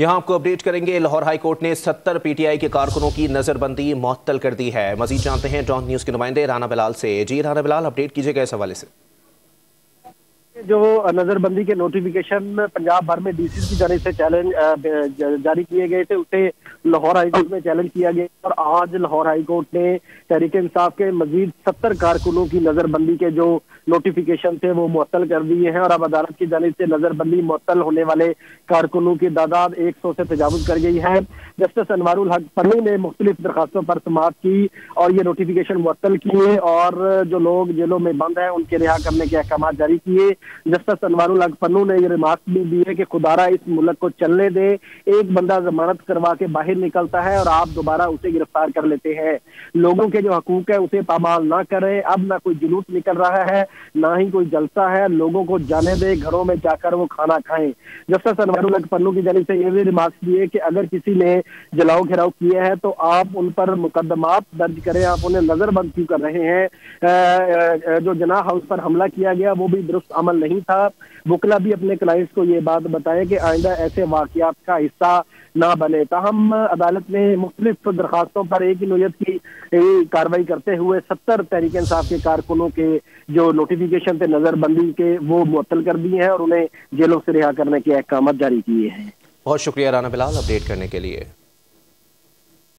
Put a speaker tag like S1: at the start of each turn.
S1: یہاں آپ کو اپڈیٹ کریں گے، لاہور ہائی کورٹ نے 70 پی ٹی آئی کے کارکنوں کی نظر بندی معطل کر دی ہے۔ مزید جانتے ہیں ڈان نیوز کے نمائندے رانا بلال سے۔ جی رانا بلال، اپڈیٹ کیجیے گا اس حوالے سے۔
S2: جو نظر بندی کے نوٹیفیکیشن پنجاب بھر میں ڈی سی کی جانب سے چیلنج جاری کیے گئے تھے، اسے لاہور ہائی کورٹ میں چیلنج کیا گیا اور آج لاہور ہائی کورٹ نے تحریک انصاف کے مزید 70 کارکنوں کی نظر بندی کے جو نوٹیفیکیشن تھے وہ معطل کر دیے ہیں، اور اب عدالت کی جانب سے نظر بندی معطل ہونے والے کارکنوں کی تعداد 100 سے تجاوز کر گئی ہے۔ جسٹس انوار الحق پنو نے مختلف درخواستوں پر سماعت کی اور یہ نوٹیفیکیشن معطل کیے اور جو لوگ جیلوں میں بند ہیں ان کے رہا کرنے کے احکامات جاری کیے۔ جسٹس انوار الحق پنو نے یہ ریمارک بھی دی ہے کہ خدارہ اس ملک کو چلنے دے، ایک بندہ ضمانت کروا کے باہر نکلتا ہے اور آپ دوبارہ اسے گرفتار کر لیتے ہیں۔ لوگوں کے جو حقوق ہے اسے پامال نہ کریں، اب نہ کوئی جلوس نکل رہا ہے نہ ہی کوئی جلسہ ہے، لوگوں کو جانے دے، گھروں میں جا کر وہ کھانا کھائیں۔ جسٹس انوار الحق پنو کی جانب سے یہ بھی ریمارکس دیے کہ اگر کسی نے جلاؤ گھیراؤ کیا ہے تو آپ ان پر مقدمات درج کریں، آپ انہیں نظر بند کیوں کر رہے ہیں؟ جو جناح ہاؤس پر حملہ کیا گیا وہ بھی درست عمل نہیں تھا۔ وکلا بھی اپنے کلائنٹس کو یہ بات بتائیں کہ آئندہ ایسے واقعات کا حصہ نہ بنے۔ تاہم عدالت نے مختلف درخواستوں پر ایک ہی نوعیت کی کارروائی کرتے ہوئے 70 تحریک انصاف کے کارکنوں کے جو نوٹیفیکیشن تھے نظر بندی کے وہ معطل کر دیے ہیں اور انہیں جیلوں سے رہا کرنے کے احکامات جاری کیے ہیں۔
S1: بہت شکریہ رانا بلال اپڈیٹ کرنے کے لیے۔